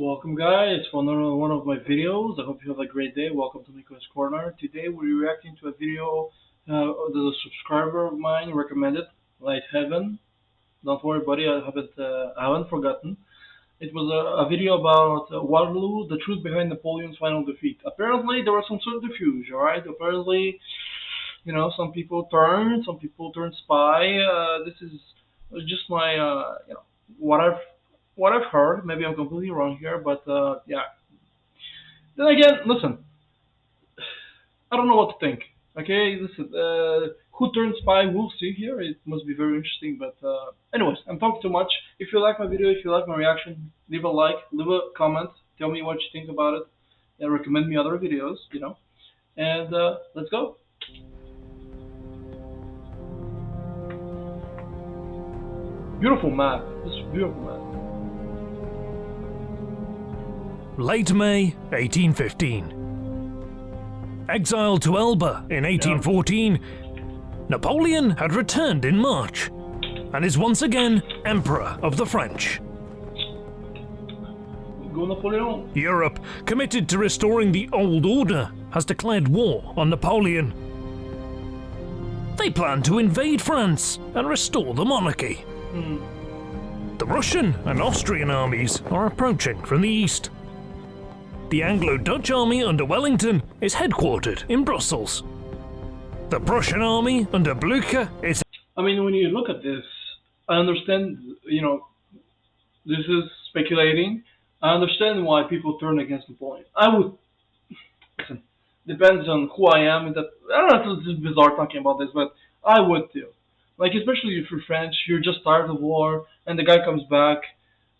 Welcome guys for another one of my videos. I hope you have a great day. Welcome to Miko's Corner. Today we're reacting to a video that a subscriber of mine recommended, Light Heaven. Don't worry buddy, I haven't forgotten. It was a video about Waterloo, the truth behind Napoleon's final defeat. Apparently there was some subterfuge, alright? Apparently, some people turned spy. This is just my, what I've heard. Maybe I'm completely wrong here, but yeah. Then again, listen. I don't know what to think. Okay, listen. Who turned spy? We'll see here. It must be very interesting. But anyways, I'm talking too much. If you like my video, if you like my reaction, leave a like, leave a comment. Tell me what you think about it, and recommend me other videos. And let's go. Beautiful map. This is a beautiful map. Late May 1815. Exiled to Elba in 1814, Napoleon had returned in March and is once again Emperor of the French. Go Napoleon. Europe, committed to restoring the old order, has declared war on Napoleon. They plan to invade France and restore the monarchy. The Russian and Austrian armies are approaching from the east. The Anglo-Dutch army under Wellington is headquartered in Brussels. The Prussian army under Blücher is... I mean, when you look at this, I understand, this is speculating. I understand why people turn against Napoleon. I would... Listen, depends on who I am. I don't know if it's bizarre talking about this, but I would too. Like, especially if you're French, you're just tired of war, and the guy comes back,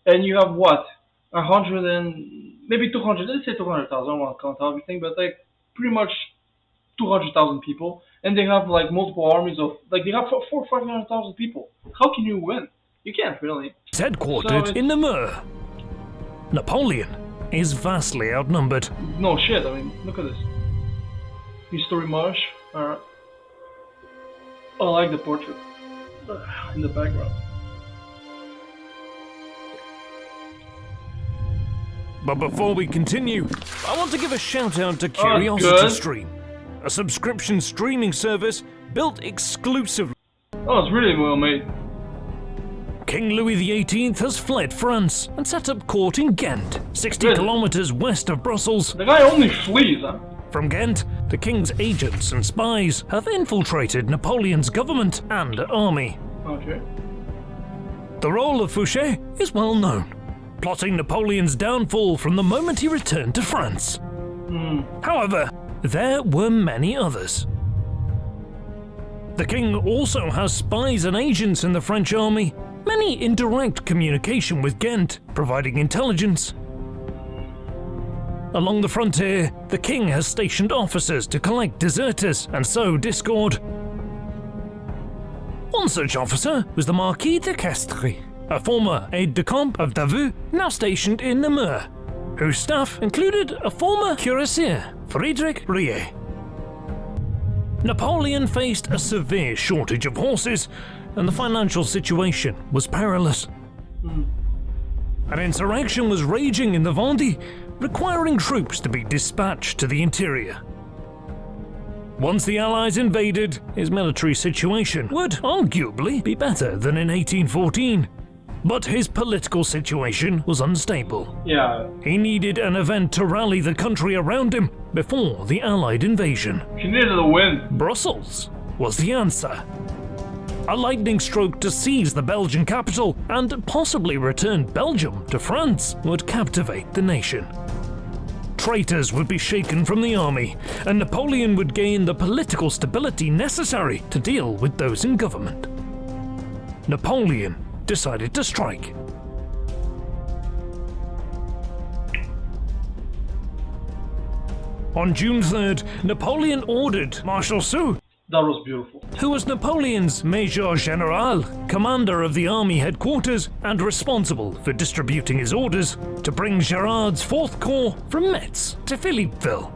and you have what? 100 and maybe 200, let's say 200,000, I don't want to count everything, but like pretty much 200,000 people, and they have like multiple armies of, like they have 400,000 or 500,000 people. How can you win? You can't really. It's headquartered in Namur. Napoleon is vastly outnumbered. No shit, I mean, look at this. History marsh, alright. I like the portrait in the background. But before we continue, I want to give a shout out to Curiosity Stream, a subscription streaming service built exclusively. Oh, it's really well made. King Louis XVIII has fled France and set up court in Ghent, 60 kilometers west of Brussels. The guy only flees, huh? From Ghent, the king's agents and spies have infiltrated Napoleon's government and army. Okay. The role of Fouché is well known, plotting Napoleon's downfall from the moment he returned to France. However, there were many others. The king also has spies and agents in the French army, many in direct communication with Ghent, providing intelligence. Along the frontier, the king has stationed officers to collect deserters and sow discord. One such officer was the Marquis de Castries, a former aide-de-camp of Davout, now stationed in Namur, whose staff included a former cuirassier, Friedrich Rie. Napoleon faced a severe shortage of horses, and the financial situation was perilous. An insurrection was raging in the Vendée, requiring troops to be dispatched to the interior. Once the Allies invaded, his military situation would arguably be better than in 1814. But his political situation was unstable. Yeah. He needed an event to rally the country around him before the Allied invasion. He needed a win. Brussels was the answer. A lightning stroke to seize the Belgian capital and possibly return Belgium to France would captivate the nation. Traitors would be shaken from the army, and Napoleon would gain the political stability necessary to deal with those in government. Napoleon decided to strike. On June 3rd, Napoleon ordered Marshal Soult, That was beautiful. who was Napoleon's Major General, commander of the army headquarters and responsible for distributing his orders, to bring Gerard's 4th Corps from Metz to Philippeville.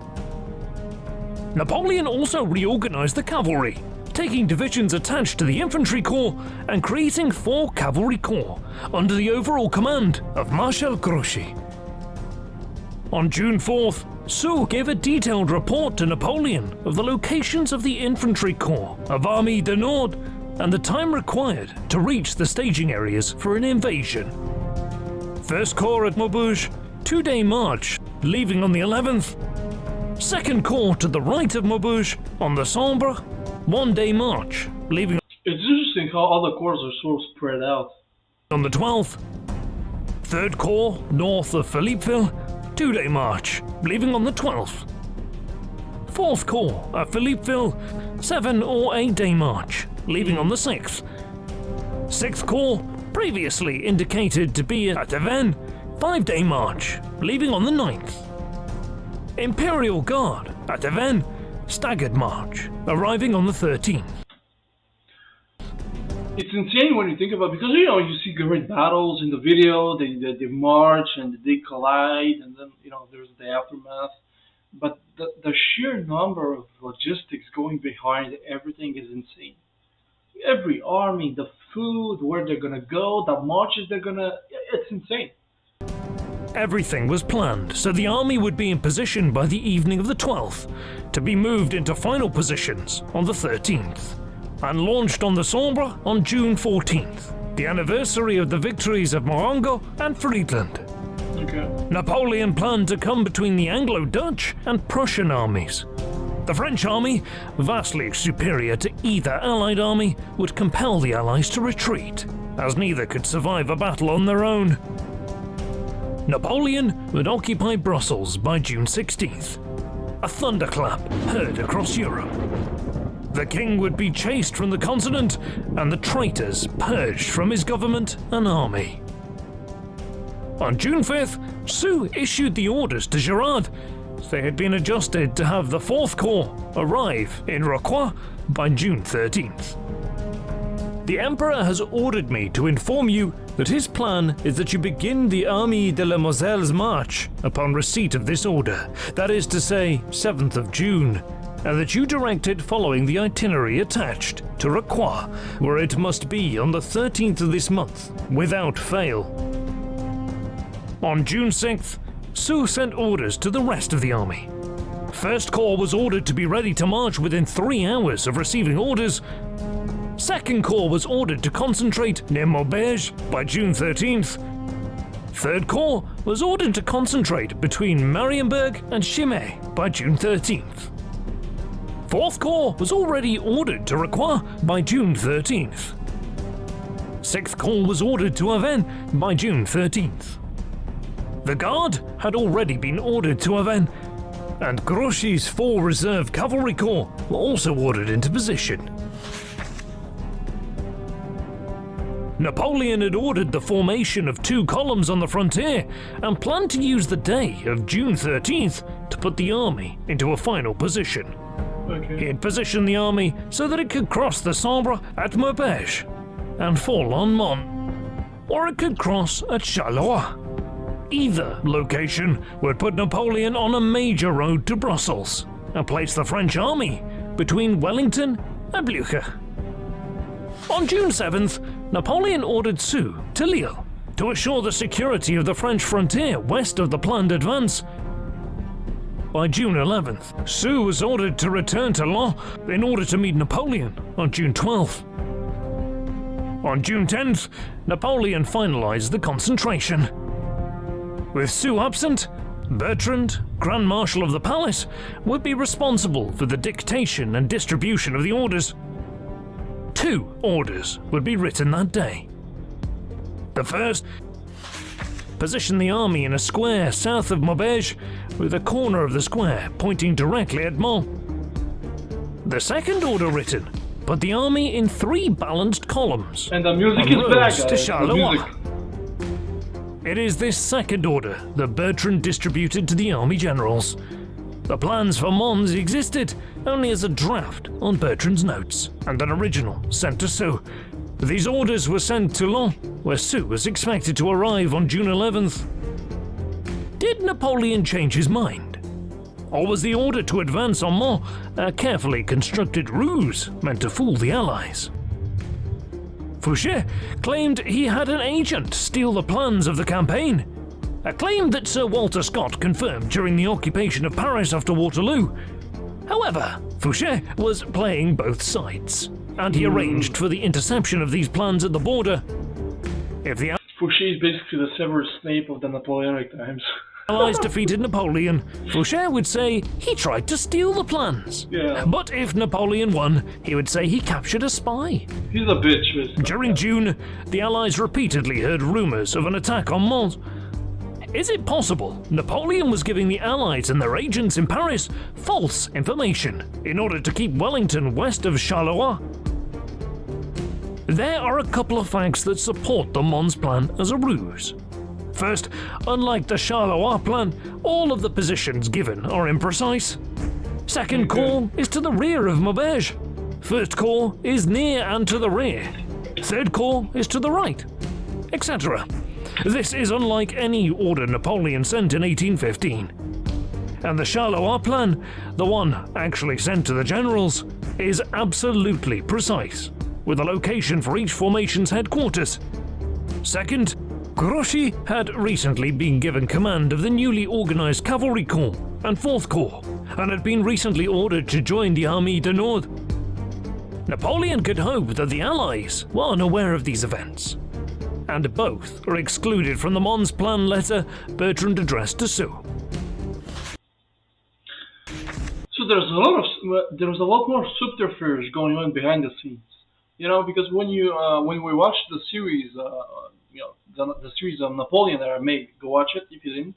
Napoleon also reorganized the cavalry, taking divisions attached to the infantry corps and creating 4 cavalry corps under the overall command of Marshal Grouchy. On June 4th, Soult gave a detailed report to Napoleon of the locations of the infantry corps of Army du Nord and the time required to reach the staging areas for an invasion. First Corps at Maubeuge, 2-day march, leaving on the 11th. Second Corps to the right of Maubeuge on the Sambre, 1-day march, leaving. It's interesting how other corps are so spread out. On the 12th. Third Corps north of Philippeville, 2-day march, leaving on the 12th. Fourth Corps at Philippeville, 7 or 8-day march, leaving on the 6th. Sixth Corps, previously indicated to be at Avesnes, 5-day march, leaving on the 9th. Imperial Guard at Avesnes, staggered march, arriving on the 13th. It's insane when you think about it, because you see great battles in the video, they march and they collide, and then there's the aftermath. But the sheer number of logistics going behind everything is insane. Every army, the food, where they're gonna go, the marches it's insane. Everything was planned so the army would be in position by the evening of the 12th, to be moved into final positions on the 13th, and launched on the Sambre on June 14th, the anniversary of the victories of Marengo and Friedland. Okay. Napoleon planned to come between the Anglo-Dutch and Prussian armies. The French army, vastly superior to either Allied army, would compel the Allies to retreat, as neither could survive a battle on their own. Napoleon would occupy Brussels by June 16th. A thunderclap heard across Europe. The king would be chased from the continent and the traitors purged from his government and army. On June 5th, Soult issued the orders to Girard. They had been adjusted to have the 4th Corps arrive in Rocroi by June 13th. The Emperor has ordered me to inform you that his plan is that you begin the Armée de la Moselle's march upon receipt of this order, that is to say, 7th of June, and that you direct it following the itinerary attached to Rocroi, where it must be on the 13th of this month, without fail. On June 6th, Soult sent orders to the rest of the army. First Corps was ordered to be ready to march within 3 hours of receiving orders. Second Corps was ordered to concentrate near Maubeuge by June 13th. Third Corps was ordered to concentrate between Marienburg and Chimay by June 13th. Fourth Corps was already ordered to Rocroi by June 13th. Sixth Corps was ordered to Avesnes by June 13th. The Guard had already been ordered to Avesnes, and Grouchy's 4 reserve cavalry corps were also ordered into position. Napoleon had ordered the formation of 2 columns on the frontier and planned to use the day of June 13th to put the army into a final position. Okay. He had positioned the army so that it could cross the Sambre at Maubeuge and fall on Mons, or it could cross at Charleroi. Either location would put Napoleon on a major road to Brussels and place the French army between Wellington and Blücher. On June 7th, Napoleon ordered Soult to Lille to assure the security of the French frontier west of the planned advance. By June 11th, Soult was ordered to return to Laon in order to meet Napoleon on June 12th. On June 10th, Napoleon finalized the concentration. With Soult absent, Bertrand, Grand Marshal of the Palace, would be responsible for the dictation and distribution of the orders. 2 orders would be written that day. The first, position the army in a square south of Maubeuge, with a corner of the square pointing directly at Mons. The second order written, put the army in 3 balanced columns And the music on is roads back, to guys. The Charleroi. music. It is this second order that Bertrand distributed to the army generals. The plans for Mons existed only as a draft on Bertrand's notes, and an original sent to Soult. These orders were sent to Laon, where Soult was expected to arrive on June 11th. Did Napoleon change his mind? Or was the order to advance on Mons a carefully constructed ruse meant to fool the Allies? Fouché claimed he had an agent steal the plans of the campaign. a claim that Sir Walter Scott confirmed during the occupation of Paris after Waterloo. However, Fouché was playing both sides, and he arranged for the interception of these plans at the border. If the Fouché is basically the Severus Snape of the Napoleonic times. Allies defeated Napoleon, Fouché would say he tried to steal the plans. Yeah. But if Napoleon won, he would say he captured a spy. He's a bitch, basically. During June, the Allies repeatedly heard rumors of an attack on Mons. Is it possible Napoleon was giving the Allies and their agents in Paris false information in order to keep Wellington west of Charleroi? There are a couple of facts that support the Mons plan as a ruse. First, unlike the Charleroi plan, all of the positions given are imprecise. Second corps is to the rear of Maubeuge. First corps is near and to the rear. Third corps is to the right, etc. This is unlike any order Napoleon sent in 1815. And the Charleroi plan, the one actually sent to the generals, is absolutely precise, with a location for each formation's headquarters. Second, Grouchy had recently been given command of the newly organized Cavalry Corps and 4th Corps, and had been recently ordered to join the Armée du Nord. Napoleon could hope that the Allies were unaware of these events, and both are excluded from the Mons plan letter Bertrand addressed to Soult. So there was a lot more subterfuge going on behind the scenes, because when we watched the series, the series of Napoleon that I made, go watch it if you didn't.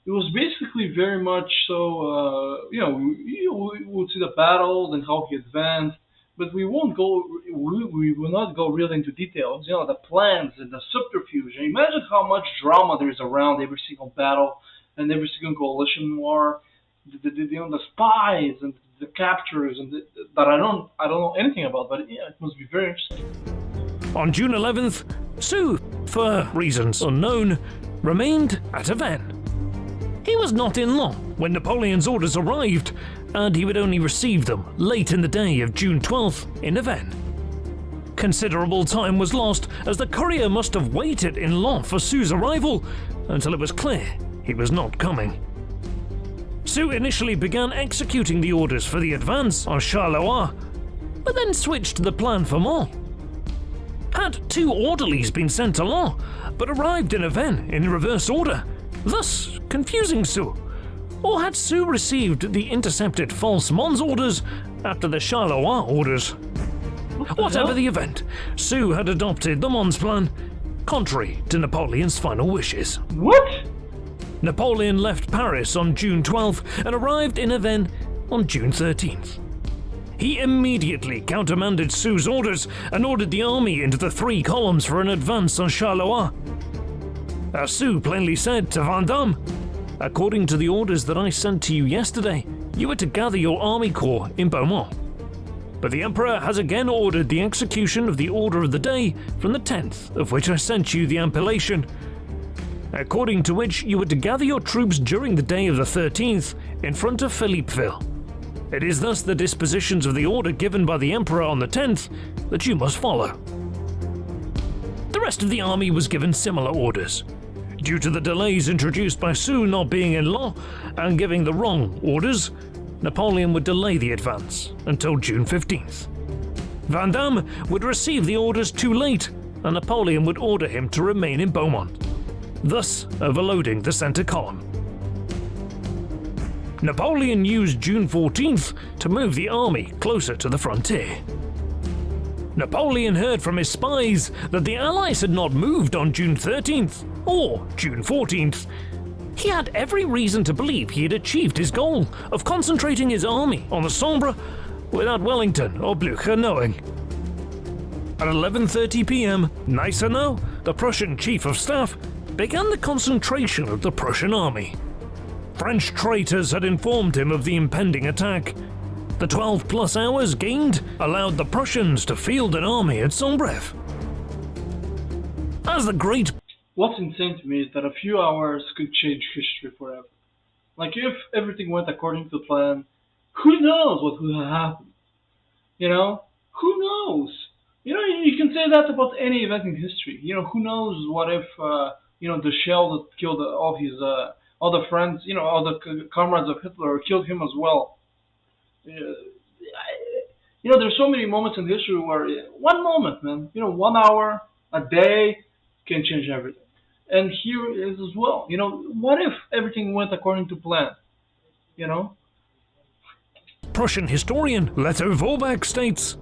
It was basically very much so, we would see the battles and how he advanced, but we will not go really into details, the plans and the subterfuge. And imagine how much drama there is around every single battle and every single coalition war, the spies and the captures and that I don't know anything about, but yeah, it must be very interesting. On June 11th, Soult, for reasons unknown, remained at Avesnes. He was not in Laon when Napoleon's orders arrived, and he would only receive them late in the day of June 12th in Avesnes. Considerable time was lost, as the courier must have waited in Laon for Soult's arrival until it was clear he was not coming. Soult initially began executing the orders for the advance on Charleroi, but then switched the plan for Mons. Had 2 orderlies been sent to Laon, but arrived in Avesnes in reverse order, thus confusing Soult? Or had Soult received the intercepted false Mons orders after the Charleroi orders? Whatever the event, Soult had adopted the Mons plan, contrary to Napoleon's final wishes. What? Napoleon left Paris on June 12th and arrived in Avesnes on June 13th. He immediately countermanded Soult's orders and ordered the army into the 3 columns for an advance on Charleroi. As Soult plainly said to Vandamme, "According to the orders that I sent to you yesterday, you were to gather your army corps in Beaumont. But the Emperor has again ordered the execution of the order of the day from the 10th, of which I sent you the appellation, according to which you were to gather your troops during the day of the 13th in front of Philippeville. It is thus the dispositions of the order given by the Emperor on the 10th that you must follow." The rest of the army was given similar orders. Due to the delays introduced by Soult not being in Laon and giving the wrong orders, Napoleon would delay the advance until June 15th. Vandamme would receive the orders too late, and Napoleon would order him to remain in Beaumont, thus overloading the center column. Napoleon used June 14th to move the army closer to the frontier. Napoleon heard from his spies that the Allies had not moved on June 13th or June 14th. He had every reason to believe he had achieved his goal of concentrating his army on the Sambre without Wellington or Blücher knowing. At 11:30 p.m., Gneisenau, the Prussian chief of staff, began the concentration of the Prussian army. French traitors had informed him of the impending attack. The 12-plus hours gained allowed the Prussians to field an army at Sombref. As the great... What's insane to me is that a few hours could change history forever. Like, if everything went according to plan, who knows what would have happened? Who knows? You can say that about any event in history. Who knows what if the shell that killed all his other friends, all the comrades of Hitler killed him as well. There's so many moments in history where one moment, man, 1 hour, a day can change everything. And here is as well. What if everything went according to plan? Prussian historian Leto Vorbeck states,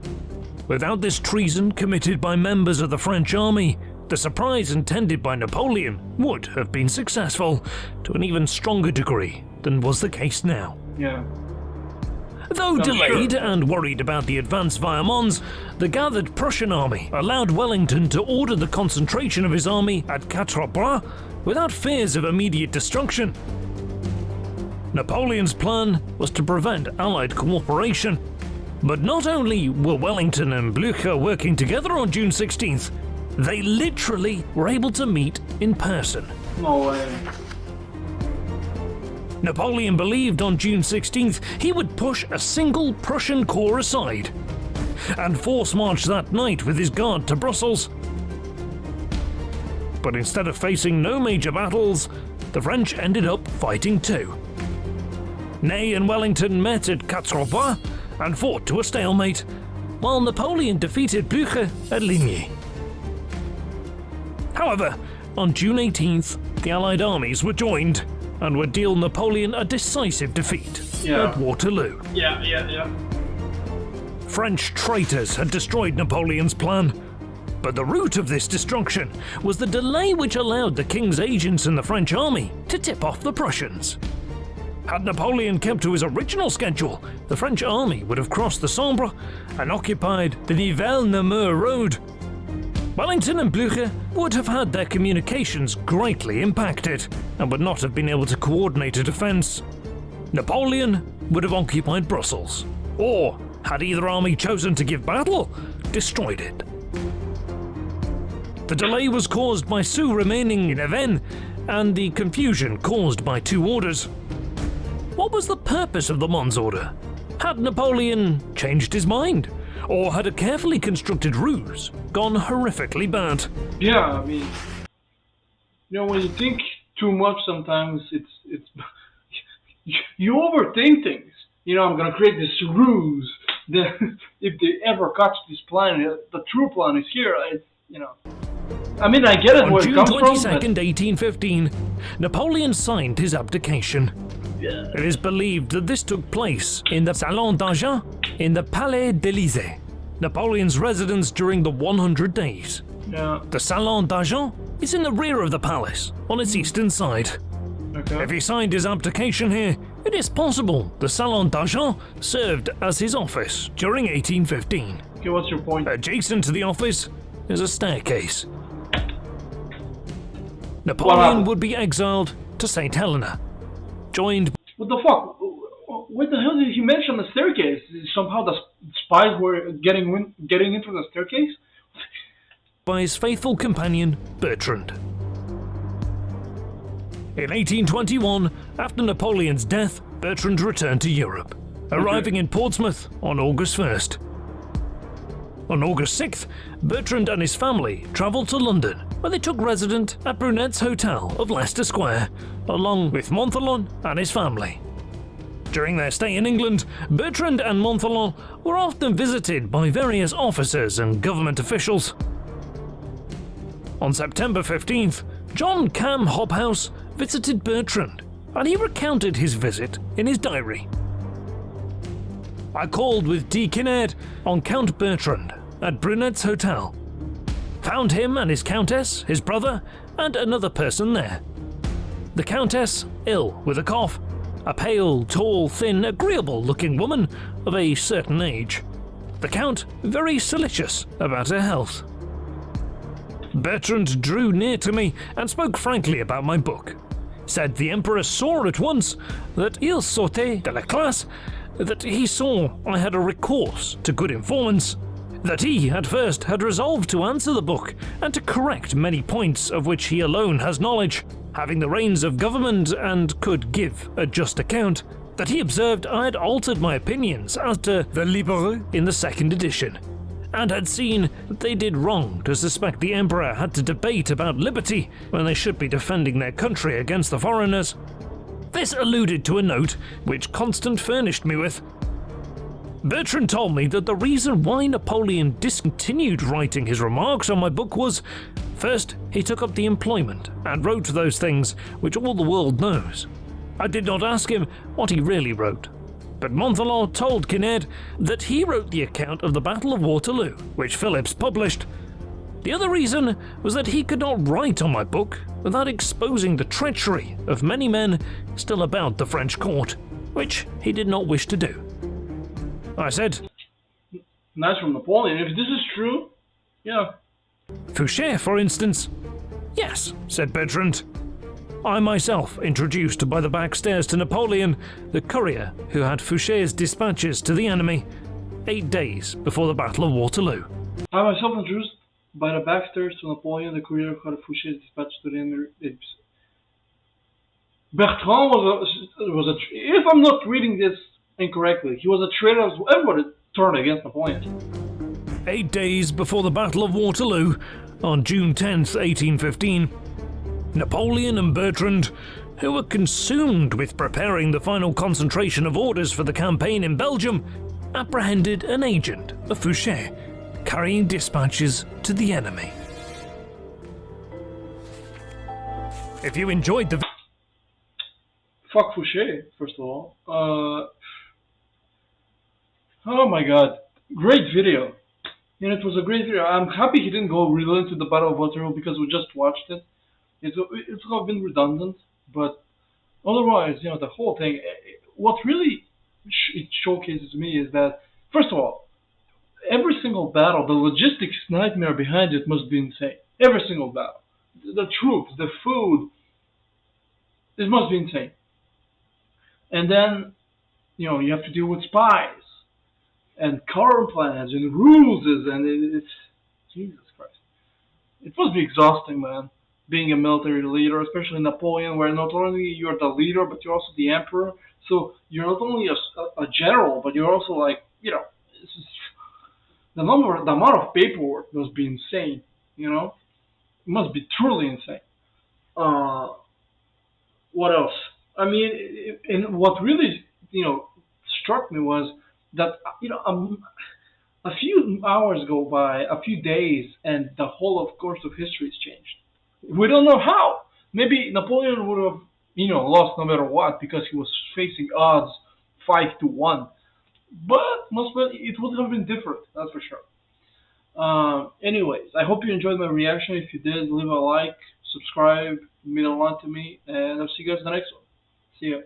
without this treason committed by members of the French army, the surprise intended by Napoleon would have been successful to an even stronger degree than was the case now. Yeah. Though delayed and worried about the advance via Mons, the gathered Prussian army allowed Wellington to order the concentration of his army at Quatre Bras without fears of immediate destruction. Napoleon's plan was to prevent Allied cooperation. But not only were Wellington and Blücher working together on June 16th, they literally were able to meet in person. No way. Napoleon believed on June 16th he would push a single Prussian corps aside and force march that night with his guard to Brussels. But instead of facing no major battles, the French ended up fighting too. Ney and Wellington met at Quatre Bras and fought to a stalemate, while Napoleon defeated Blücher at Ligny. However, on June 18th, the Allied armies were joined and would deal Napoleon a decisive defeat at Waterloo. Yeah. French traitors had destroyed Napoleon's plan, but the root of this destruction was the delay which allowed the king's agents in the French army to tip off the Prussians. Had Napoleon kept to his original schedule, the French army would have crossed the Sambre and occupied the Nivelles-Namur road. Wellington and Blücher would have had their communications greatly impacted and would not have been able to coordinate a defence. Napoleon would have occupied Brussels, or, had either army chosen to give battle, destroyed it. The delay was caused by Soult remaining in Avesnes and the confusion caused by two orders. What was the purpose of the Mons order? Had Napoleon changed his mind? Or had a carefully constructed ruse gone horrifically bad? Yeah, I mean, when you think too much sometimes, it's you overthink things. I'm gonna create this ruse. Then if they ever catch this plan, the true plan is here. I mean, I get it where it comes from. On June 22nd, 1815, Napoleon signed his abdication. Yeah. It is believed that this took place in the Salon d'Argent in the Palais d'Élysée, Napoleon's residence during the 100 days. Yeah. The Salon d'Argent is in the rear of the palace, on its eastern side. Okay. If he signed his abdication here, it is possible the Salon d'Argent served as his office during 1815. Okay, what's your point? Adjacent to the office is a staircase. Napoleon would be exiled to St. Helena, joined... What the fuck? What the hell did he mention the staircase? Somehow the spies were getting in through the staircase? by his faithful companion Bertrand. In 1821, after Napoleon's death, Bertrand returned to Europe, arriving in Portsmouth on August 1st. On August 6th, Bertrand and his family travelled to London, where they took residence at Brunet's Hotel of Leicester Square, along with Montholon and his family. During their stay in England, Bertrand and Montholon were often visited by various officers and government officials. On September 15th, John Cam Hobhouse visited Bertrand, and he recounted his visit in his diary. I called with D. Kinnaird on Count Bertrand at Brunet's Hotel. Found him and his countess, his brother, and another person there. The countess, ill with a cough, a pale, tall, thin, agreeable-looking woman of a certain age. The count very solicitous about her health. Bertrand drew near to me and spoke frankly about my book. Said the Emperor saw at once that il sortait de la classe, that he saw I had a recourse to good informants, that he at first had resolved to answer the book and to correct many points of which he alone has knowledge, having the reins of government and could give a just account, that he observed I had altered my opinions as to the Libéraux in the second edition, and had seen that they did wrong to suspect the Emperor had to debate about liberty when they should be defending their country against the foreigners. This alluded to a note which Constant furnished me with. Bertrand told me that the reason why Napoleon discontinued writing his remarks on my book was, first, he took up the employment and wrote those things which all the world knows. I did not ask him what he really wrote, but Montholon told Kinnaird that he wrote the account of the Battle of Waterloo, which Phillips published. The other reason was that he could not write on my book without exposing the treachery of many men still about the French court, which he did not wish to do. I said, Nice from Napoleon. If this is true, yeah. Fouché, for instance. Yes, said Bertrand. I myself introduced by the back stairs to Napoleon the courier who had Fouché's dispatches to the enemy 8 days before the Battle of Waterloo. I myself introduced by the back stairs to Napoleon the courier who had Fouché's dispatches to the enemy. Bertrand was a if I'm not reading this incorrectly, he was a traitor. Everybody turned against Napoleon. 8 days before the Battle of Waterloo, on June 10th, 1815, Napoleon and Bertrand, who were consumed with preparing the final concentration of orders for the campaign in Belgium, apprehended an agent of Fouché, carrying dispatches to the enemy. If you enjoyed the Fuck Fouché, first of all. Oh my god. Great video. And it was a great video. I'm happy he didn't go real into the Battle of Waterloo because we just watched it. It would have been redundant, but otherwise, the whole thing, what really it showcases me is that, first of all, every single battle, the logistics nightmare behind it must be insane. Every single battle. The troops, the food, it must be insane. And then, you have to deal with spies and current plans and ruses, and it's Jesus Christ. It must be exhausting, man, being a military leader, especially Napoleon, where not only you're the leader, but you're also the emperor. So you're not only a general, but you're also it's just, the amount of paperwork must be insane. It must be truly insane. What else? I mean, and what really, struck me was that, a few hours go by, a few days, and the whole of course of history has changed. We don't know how. Maybe Napoleon would have, lost no matter what because he was facing odds 5-1. But it would have been different, that's for sure. Anyways, I hope you enjoyed my reaction. If you did, leave a like, subscribe, mean a lot to me, and I'll see you guys in the next one. See ya.